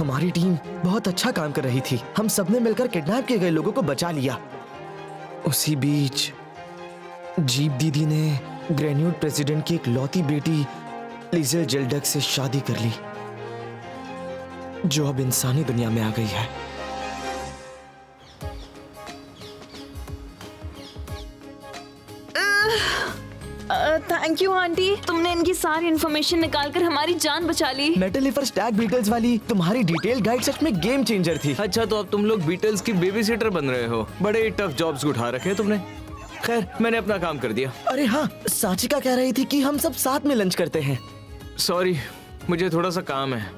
हमारी टीम बहुत अच्छा काम कर रही थी। हम सबने मिलकर किडनैप किए गए लोगों को बचा लिया। उसी बीच जीप दीदी ने ग्रेन्यूड प्रेसिडेंट की इकलौती बेटी लिजेल जेल्डक से शादी कर ली, जो अब इंसानी दुनिया में आ गई है। थैंक यू आंटी, तुमने इनकी सारी इन्फॉर्मेशन निकालकर हमारी जान बचा ली। मेटलिफर स्टैग बीटल्स वाली तुम्हारी डिटेल गाइड सच में गेम चेंजर थी। अच्छा, तो अब तुम लोग बीटल्स की बेबी सीटर बन रहे हो। बड़े टफ जॉब्स उठा रखे हैं तुमने। खैर, मैंने अपना काम कर दिया। अरे हाँ, साचिका कह रही थी कि हम सब साथ में लंच करते हैं। सॉरी, मुझे थोड़ा सा काम है।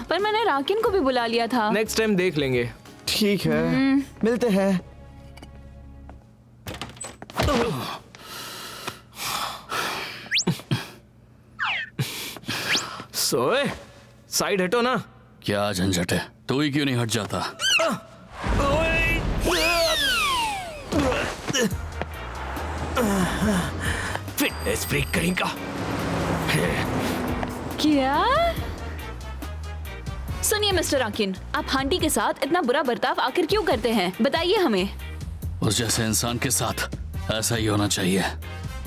पर मैंने राकिन को भी बुला लिया था। नेक्स्ट टाइम देख लेंगे। ठीक है, मिलते हैं। सोए, साइड हटो ना। क्या झंझट है, तू ही क्यों नहीं हट जाता? फिटनेस ब्रेक करेगा। क्या? सुनिए मिस्टर राकिन, आप हांडी के साथ इतना बुरा बर्ताव आखिर क्यों करते हैं? बताइए हमें। उस जैसे इंसान के साथ ऐसा ही होना चाहिए।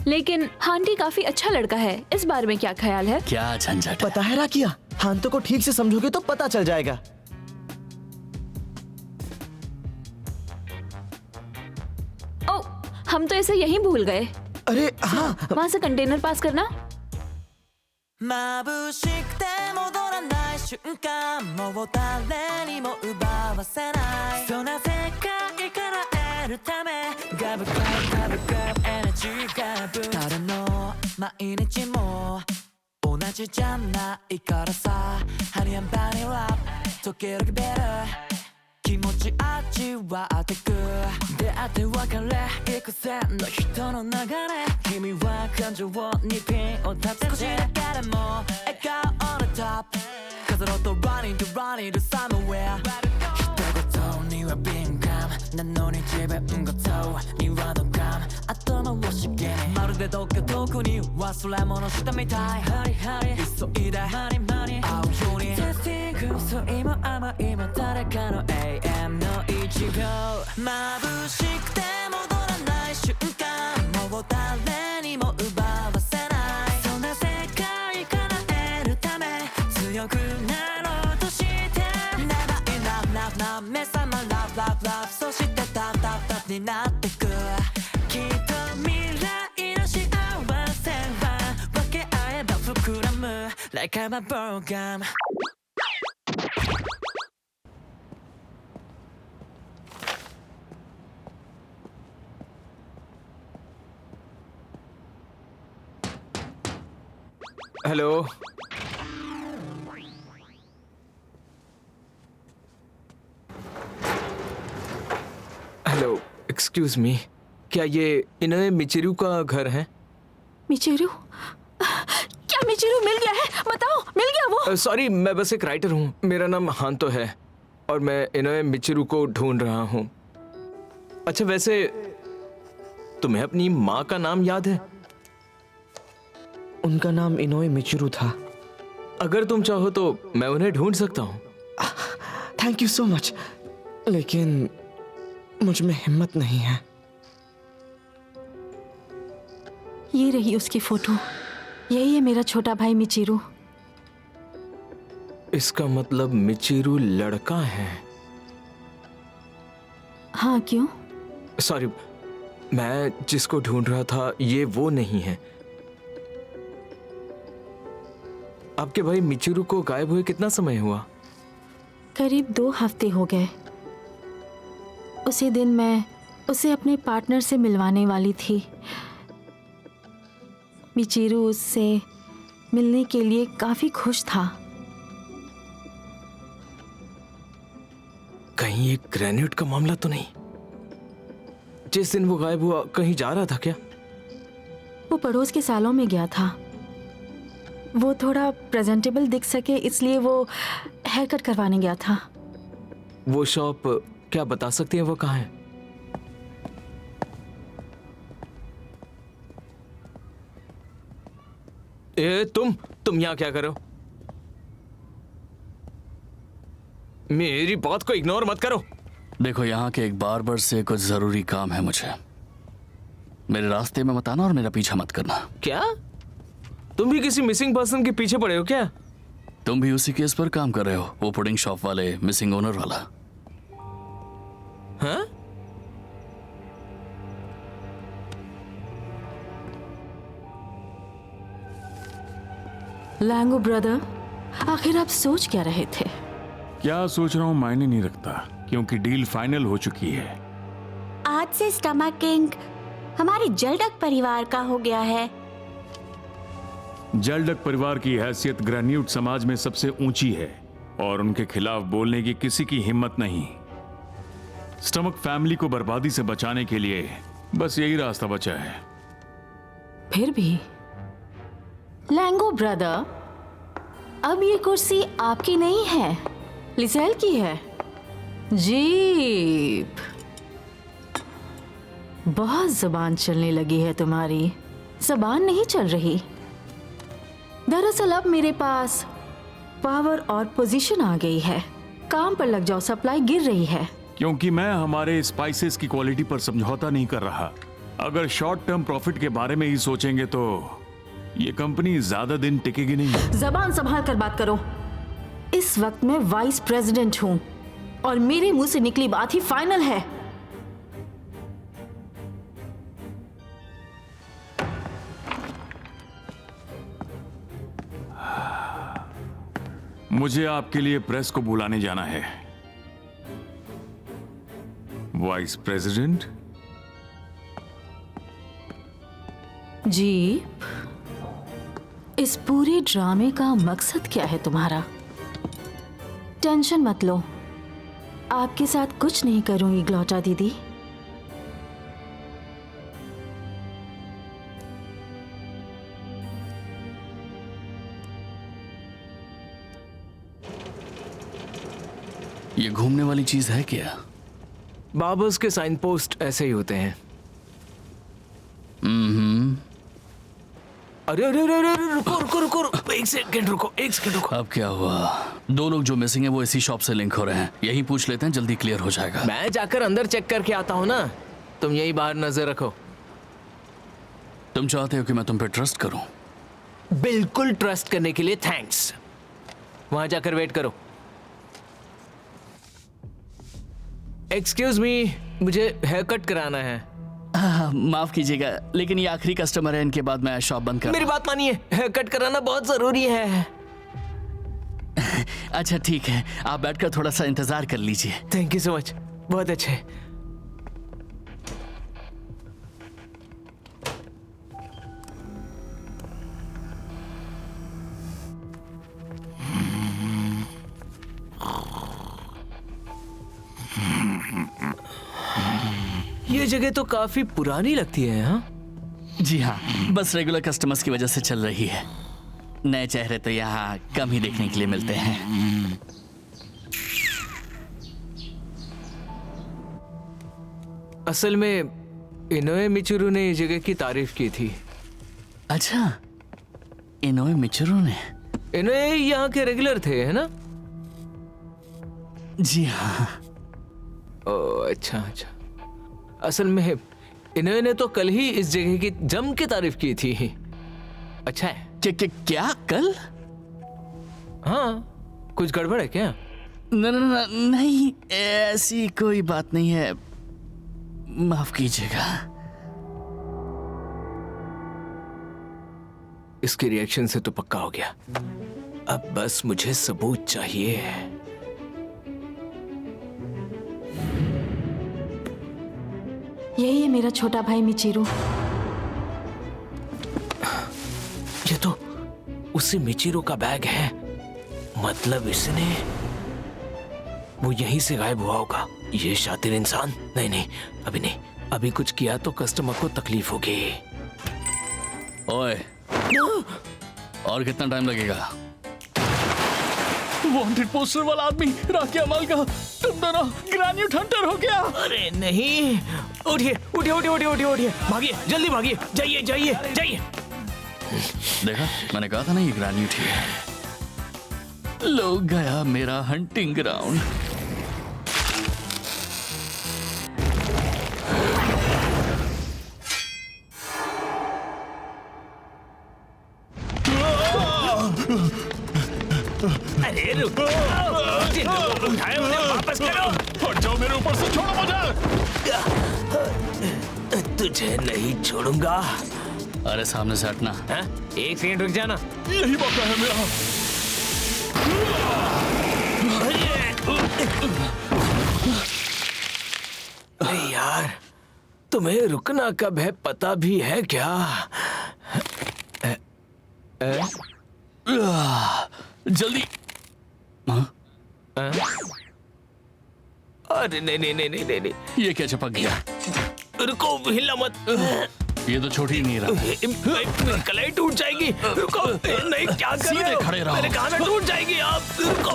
लेकिन हांडी काफी अच्छा लड़का है, इस बारे में क्या ख्याल है? क्या झंझट? पता है राकिया, हांतो को ठीक से समझोगे तो पता चल जाएगा। ओ, हम तो इसे यहीं भूल गए। अरे हाँ, वहाँ से कंटेनर पास करना। 眩しくて戻らない瞬間もう誰にも奪わせないそんな世界から得るためガブガブガブガブエナジーガブ誰の毎日も同じじゃないからさハニーバニーラップ時々ベル気持ち味わってく出会って別れ幾千の人の流れ君は感情にピンを立て少しだけでも笑顔 on the top 飾ろうと running to running to somewhere 一言には敏感なのに自分ごとにはドカン頭を刺激まるでどっか遠くに忘れ物したみたいハリハリ急いでマニマニ会うように Testing 嘘今甘いも誰かの永遠の一秒眩しくて戻らない瞬間もう誰にも奪わせないそんな世界から得るため強くなろうとして Never enough enough enough 目覚ま love love love そして tough tough tough になってくきっと未来の幸せは分け合えば膨らむ Like I'm a program hello. Hello, excuse me, क्या ये इनोए मिचिरू का घर है? मिचिरू? क्या मिचिरू मिल गया है? बताओ, मिल गया वो? सॉरी, मैं बस एक राइटर हूँ। मेरा नाम हांतो है और मैं इनोए मिचिरू को ढूंढ रहा हूँ। अच्छा, वैसे तुम्हें अपनी माँ का नाम याद है? उनका नाम इनोए मिचिरू था। अगर तुम चाहो तो मैं उन्हें ढूंढ सकता हूँ। थैंक यू सो मच, लेकिन मुझ में हिम्मत नहीं है। ये रही उसकी फोटो, यही है मेरा छोटा भाई मिचिरू। इसका मतलब मिचिरू लड़का है? हाँ, क्यों? सॉरी, मैं जिसको ढूंढ रहा था ये वो नहीं है। आपके भाई मिचिरू को गायब हुए कितना समय हुआ? करीब 2 हफ्ते हो गए। उसी दिन मैं उसे अपने पार्टनर से मिलवाने वाली थी। मिचिरू उससे मिलने के लिए काफी खुश था। कहीं ये ग्रेनेड का मामला तो नहीं? जिस दिन वो गायब हुआ कहीं जा रहा था क्या? वो पड़ोस के सालों में गया था। वो थोड़ा प्रेजेंटेबल दिख सके इसलिए वो हेयर कट करवाने गया था। वो शॉप क्या बता सकती हैं वो कहाँ है? तुम यहाँ क्या करो? मेरी बात को इग्नोर मत करो। देखो, यहाँ के एक बार्बर से कुछ जरूरी काम है मुझे। मेरे रास्ते में मत आना और मेरा पीछा मत करना। क्या तुम भी किसी मिसिंग पर्सन के पीछे पड़े हो क्या? तुम भी उसी केस पर काम कर रहे हो, वो पुडिंग शॉप वाले मिसिंग ओनर वाला। हाँ? लैंगो ब्रदर, आखिर आप सोच क्या रहे थे? क्या सोच रहा हूँ मायने नहीं रखता, क्योंकि डील फाइनल हो चुकी है। आज से स्टमक किंग हमारे जलडक परिवार का हो गया है। जलडक परिवार की हैसियत ग्रेन्यूट समाज में सबसे ऊंची है और उनके खिलाफ बोलने की किसी की हिम्मत नहीं। स्टमक फैमिली को बर्बादी से बचाने के लिए बस यही रास्ता बचा है। फिर भी लैंगो ब्रदर, अब ये कुर्सी आपकी नहीं है, लिसेल की है। जीप, बहुत जुबान चलने लगी है तुम्हारी, जुबान नहीं चल रही। दरअसल अब मेरे पास पावर और पोजीशन आ गई है। काम पर लग जाओ, सप्लाई गिर रही है। क्योंकि मैं हमारे स्पाइसेस की क्वालिटी पर समझौता नहीं कर रहा। अगर शॉर्ट टर्म प्रॉफिट के बारे में ही सोचेंगे तो ये कंपनी ज्यादा दिन टिकेगी नहीं। जबान संभाल कर बात करो। इस वक्त मैं वाइस प्रेसिडेंट हूं और मेरे मुंह से निकली बात ही फाइनल है। मुझे आपके लिए प्रेस को बुलाने जाना है। वाइस प्रेसिडेंट जी, इस पूरे ड्रामे का मकसद क्या है तुम्हारा? टेंशन मत लो, आपके साथ कुछ नहीं करूंगी ग्लोटा दीदी। ये घूमने वाली चीज है क्या? बाबर्स के साइन पोस्ट ऐसे ही होते हैं। अरे अरे अरे अरे रुको रुको रुको रुको, एक सेकंड रुको, एक सेकंड रुको। अब क्या हुआ? दो लोग जो मिसिंग है वो इसी शॉप से लिंक हो रहे हैं। यही पूछ लेते हैं, जल्दी क्लियर हो जाएगा। मैं जाकर अंदर चेक करके आता हूँ ना, तुम यही बाहर नजर रखो। तुम चाहते हो कि मैं तुम पे ट्रस्ट करूं? बिल्कुल ट्रस्ट करने के लिए थैंक्स। वहां जाकर वेट करो। एक्सक्यूज मी, मुझे हेयर कट कराना है। माफ कीजिएगा, लेकिन ये आखिरी कस्टमर है, इनके बाद मैं शॉप बंद कर। मेरी बात मानिए, हेयर कट कराना बहुत जरूरी है। अच्छा ठीक है, आप बैठकर थोड़ा सा इंतजार कर लीजिए। थैंक यू सो मच, बहुत अच्छे। ये जगह तो काफी पुरानी लगती है। हाँ जी हाँ, बस रेगुलर कस्टमर्स की वजह से चल रही है। नए चेहरे तो यहाँ कम ही देखने के लिए मिलते हैं। असल में इनोए मिचिरू ने इस जगह की तारीफ की थी। अच्छा, इनोए मिचिरू ने? इनोए यहाँ के रेगुलर थे, है ना? जी हाँ। ओह अच्छा अच्छा। असल में इन्होंने ने तो कल ही इस जगह की जम के तारीफ की थी। अच्छा है। क्या कल? हाँ, कुछ गड़बड़ है क्या? नहीं, ऐसी कोई बात नहीं है, माफ कीजिएगा। इसके रिएक्शन से तो पक्का हो गया। अब बस मुझे सबूत चाहिए। यही है मेरा छोटा भाई मिचिरू। ये तो उसी मिचिरू का बैग है। मतलब इसने वो यहीं से गायब हुआ होगा। ये शातिर इंसान। नहीं नहीं, अभी नहीं। अभी कुछ किया तो कस्टमर को तकलीफ होगी। ओए, और कितना टाइम लगेगा? वांटेड पोस्टर वाला आदमी राखी अमाल का, तुम दोनों ग्रेन्यूट हंटर हो गया। अरे नहीं, उठिए उठिए उठिए उठिए उठिए उठिए, भागिए जल्दी भागिए, जाइए जाइए जाइए। देखा, मैंने कहा था ना ये ग्रेन्यूट ही है। लो गया मेरा हंटिंग ग्राउंड। अरे रुको, जिन लोगों को उठाए उन्हें वापस करो। हट जाओ मेरे ऊपर से, छोड़ो मुझे। तुझे नहीं छोड़ूंगा। अरे सामने से हटना। हाँ? एक सेकंड रुक जाना। यही मौका है मेरा। अरे यार, तुम्हें रुकना कब है पता भी है क्या? जल्दी। अरे नहीं नहीं नहीं नहीं नहीं, ये क्या चिपक गया? रुको, हिलना मत। ये तो छोटी ही नहीं रहा। मेरी कलाई टूट जाएगी। रुको, नहीं क्या कर रहे सीधे हो? खड़े रहो। मैंने कहा ना टूट जाएगी। आप रुको,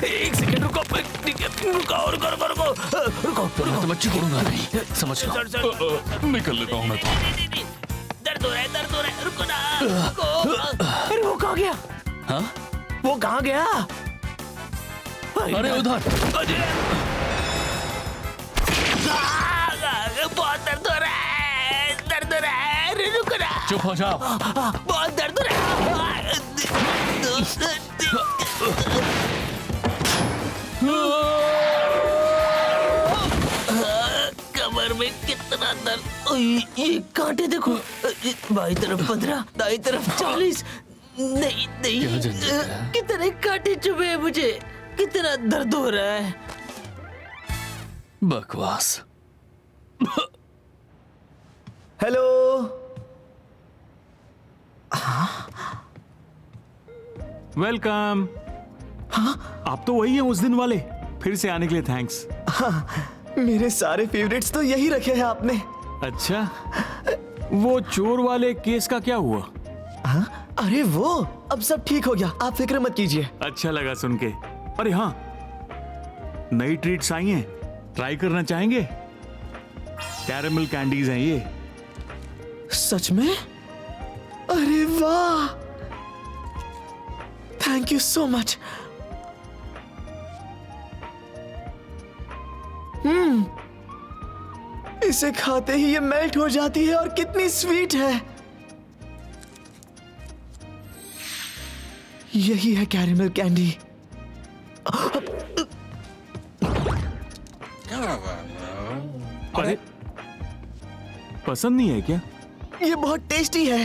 एक सेकंड रुको, रुको रुको रुको रुको रुको। मैं तो बच्ची छोड़ूंगा नहीं, समझ लो। निकल लेता हूँ मैं तो। दर्द हो रहा है, दर्द हो रहा है। रुको ना, रुको। अरे वो कहाँ गया? हाँ? वो कहाँ गया? अरे उधर। बहुत दर्द हो रहा है, दर्द हो रहा है। अरे रुको ना। चुप हो जाओ। बहुत दर्द हो रहा है। कमर में कितना दर्द। ये कांटे देखो। बाई तरफ 15, दाई तरफ 40। नहीं नहीं, क्या झंझट है? कितने कांटे चुभे हैं मुझे। कितना दर्द हो रहा है। बकवास। हेलो। वेलकम। हाँ, आप तो वही हैं उस दिन वाले। फिर से आने के लिए थैंक्स। हाँ, मेरे सारे फेवरेट्स तो यही रखे हैं आपने। अच्छा, वो चोर वाले केस का क्या हुआ? हाँ? अरे वो अब सब ठीक हो गया, आप फिक्र मत कीजिए। अच्छा लगा सुन के। अरे हाँ, नई ट्रीट्स आई हैं, ट्राई करना चाहेंगे? कैरेमल कैंडीज हैं ये। सच में? अरे वाह, थैंक यू सो मच। इसे खाते ही ये मेल्ट हो जाती है और कितनी स्वीट है। यही है कैरेमल कैंडी। अरे पसंद नहीं है क्या? ये बहुत टेस्टी है।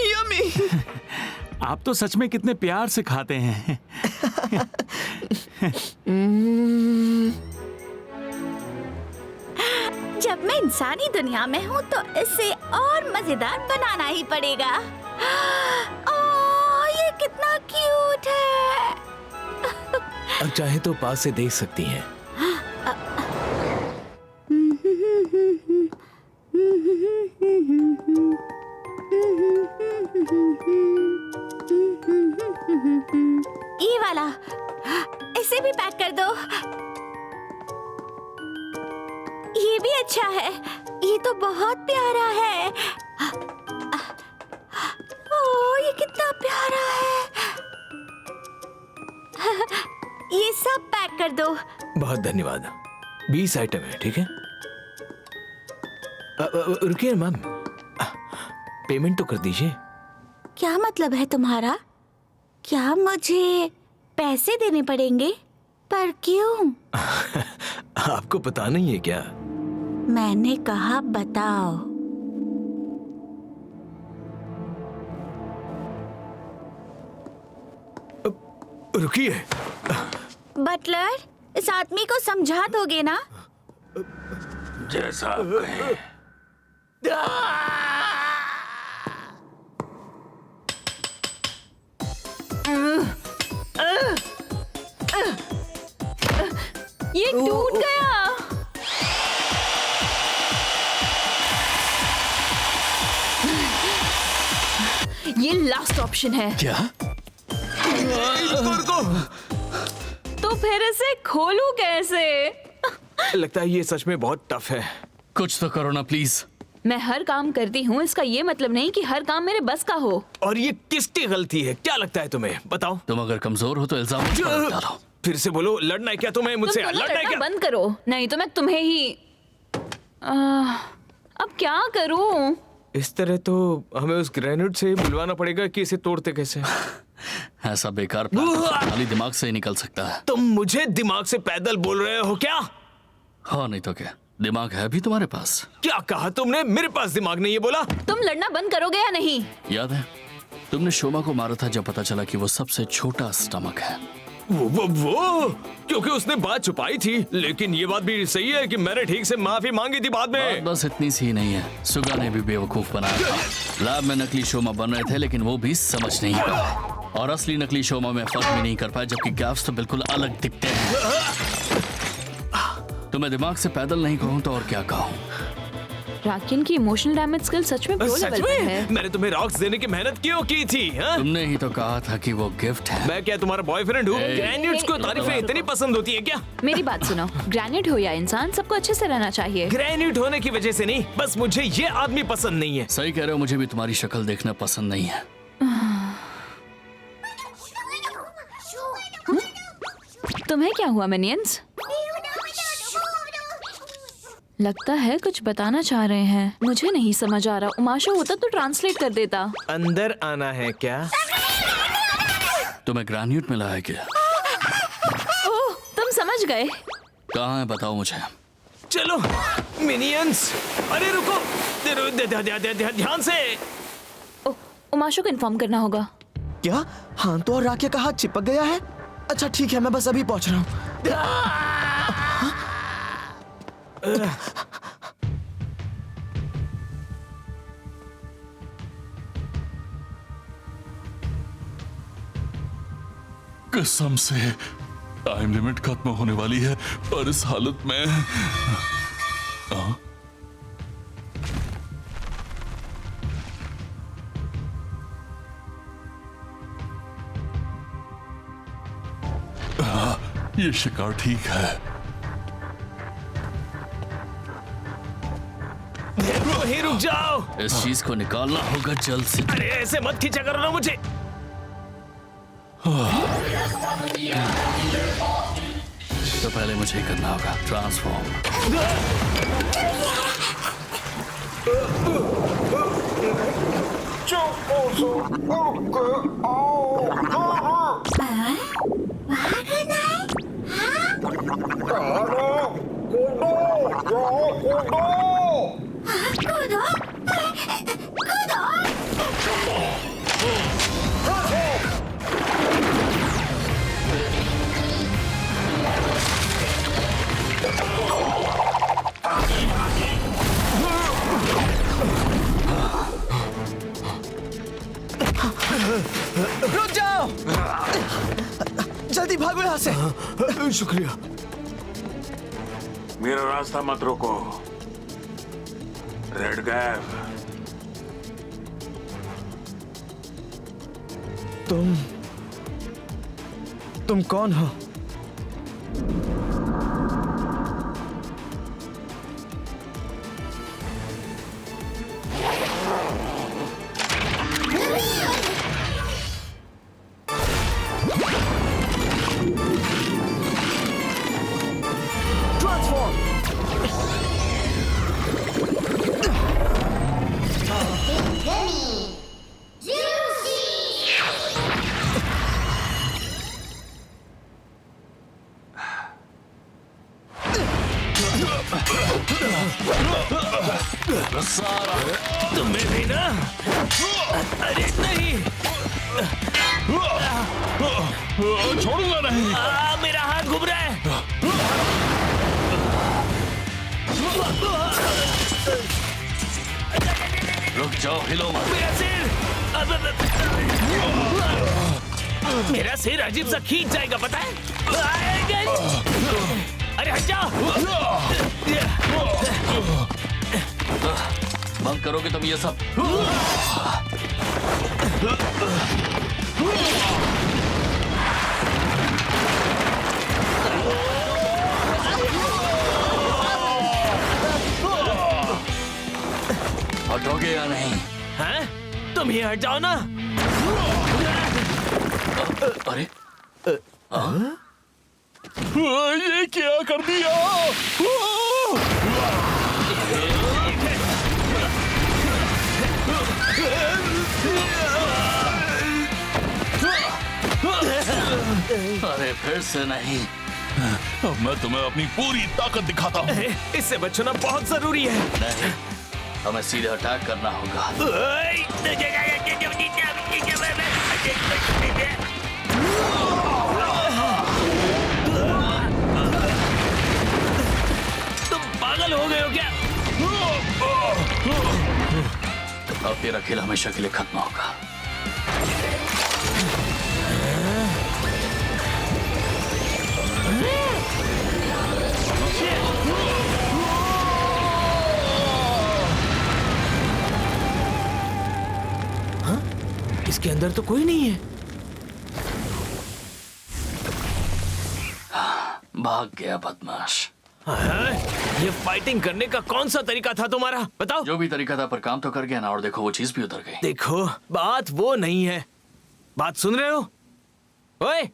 यम्मी। आप तो सच में कितने प्यार से खाते हैं। जब मैं इंसानी दुनिया में हूँ तो इसे और मजेदार बनाना ही पड़ेगा। ओह, ये कितना क्यूट है। अब चाहे तो पास से देख सकती हैं। ये वाला, इसे भी पैक कर दो। ये भी अच्छा है, ये तो बहुत प्यारा है। ओह, ये कितना प्यारा है। ये सब पैक कर दो। बहुत धन्यवाद। 20 आइटम है, ठीक है? रुकिए मैम, पेमेंट तो कर दीजिए। क्या मतलब है तुम्हारा? क्या मुझे पैसे देने पड़ेंगे? पर क्यों? आपको पता नहीं है क्या? मैंने कहा बताओ। रुकिए। बटलर, इस आदमी को समझा दोगे ना? जैसा आप कहें। ये टूट गया। ये लास्ट ऑप्शन है। क्या? तो फिर इसे खोलूं कैसे? लगता है ये सच में बहुत टफ है। कुछ तो करो ना प्लीज। मैं हर काम करती हूँ, इसका ये मतलब नहीं कि हर काम मेरे बस का हो। और ये किसकी गलती है? क्या लगता है तुम्हें? बताओ। तुम अगर कमजोर हो तो इल्जाम मुझ पर मत डालो। फिर से बोलो, लड़ना है क्या तुम्हें मुझसे? तुम दोनों लड़ना है लड़ना क्या? बंद करो, नहीं तो मैं तुम्हें ही अब क्या करूं? इस तरह तो हमें उस ग्रेनेड से बुलवाना पड़ेगा कि इसे तोड़ते कैसे। ऐसा बेकार प्लान खाली दिमाग से ही निकल सकता है। तुम मुझे दिमाग से पैदल बोल रहे हो क्या? हाँ नहीं तो क्या, दिमाग है भी तुम्हारे पास। क्या कहा तुमने? मेरे पास दिमाग नहीं है बोला? तुम लड़ना बंद करोगे या नहीं? याद है तुमने शोमा को मारा था जब पता चला कि वो सबसे छोटा स्टमक है। वो क्योंकि उसने बात छुपाई थी। लेकिन ये बात भी सही है कि मैंने ठीक से माफी मांगी थी बाद में। बस इतनी सी ही नहीं है, सुगा ने भी बेवकूफ बनाया था। लैब में नकली शोमा बन रहे थे लेकिन वो भी समझ नहीं पाए और असली नकली शोमा में फर्क भी नहीं कर पाए, जबकि गैप्स तो बिल्कुल अलग दिखते हैं। तो मैं दिमाग से पैदल नहीं कहूँ तो और क्या कहूँ? राकिन की इमोशनल डैमेज स्किल सच में प्रो सच लेवल पर में? है। मैंने तुम्हें रॉक्स देने की मेहनत क्यों की थी? हाँ? तुमने ही तो कहा था कि वो गिफ्ट है। मैं क्या तुम्हारा बॉयफ्रेंड हूँ? ए, ग्रेन्यूट्स को ए, तारीफें इतनी पसंद होती है क्या? मेरी बात सुनो, ग्रेनेड हो या इंसान, सबको अच्छे से रहना चाहिए। ग्रेन्यूट होने की वजह से नहीं, बस मुझे ये आदमी पसंद नहीं है। सही कह रहे हो, मुझे भी तुम्हारी शक्ल देखना पसंद नहीं है। तुम्हें क्या हुआ मिनियंस? लगता है कुछ बताना चाह रहे हैं, मुझे नहीं समझ आ रहा। उमाशो होता तो ट्रांसलेट कर देता। अंदर आना है क्या? तुम्हें ग्रेन्यूट मिला है क्या? ओह, तुम समझ गए। कहाँ है बताओ मुझे। चलो मिनियंस। अरे रुको, ध्यान से। ओह, उमाशो को इन्फॉर्म करना होगा। क्या हांतो और राकिया का हाथ चिपक गया है? अच्छा ठीक है, मैं बस अभी पहुंच रहा हूँ। कसम से टाइम लिमिट खत्म होने वाली है और इस हालत में ये शिकार ठीक है। वहीं रुक जाओ। इस चीज को निकालना होगा जल्द से। अरे ऐसे मत खींचा करो ना मुझे। तो पहले मुझे ही करना होगा ट्रांसफॉर्म। रुक जाओ, जल्दी भागो यहाँ से। शुक्रिया। मेरा रास्ता मत रोको, रेड गैप। तुम कौन हो? तुम्हें भी ना। अरे नहीं, छोड़ूंगा नहीं। मेरा हाथ घूम रहा है। रुक जाओ, हिलो मत। मेरा सिर, मेरा सिर अजीब सा खींच जाएगा पता है। अरे हट जाओ। बंद करोगे तुम ये सब? तुम ही हट जाओ ना। अरे ये क्या कर दिया? अरे फिर से नहीं। अब मैं तुम्हें अपनी पूरी ताकत दिखाता हूँ। इससे बचना बहुत जरूरी है। नहीं, हमें सीधे अटैक करना होगा। तुम पागल हो गए हो क्या? अब तेरा खेल हमेशा के लिए खत्म होगा। इसके अंदर तो कोई नहीं है। भाग गया बदमाश। हाँ? ये फाइटिंग करने का कौन सा तरीका था तुम्हारा? बताओ। जो भी तरीका था पर काम तो कर गया ना, और देखो वो चीज भी उतर गई। देखो, बात वो नहीं है। बात सुन रहे हो? ओए!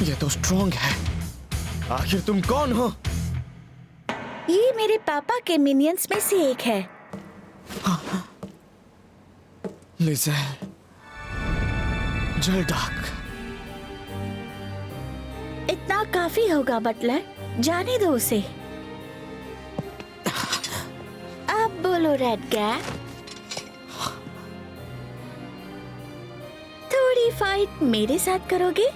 ये तो स्ट्रॉन्ग है। आखिर तुम कौन हो? ये मेरे पापा के मिनियंस में से एक है। लिज़ेल जल्डाक। इतना काफी होगा बटलर, जाने दो उसे। अब बोलो रेड गैप। थोड़ी फाइट मेरे साथ करोगे?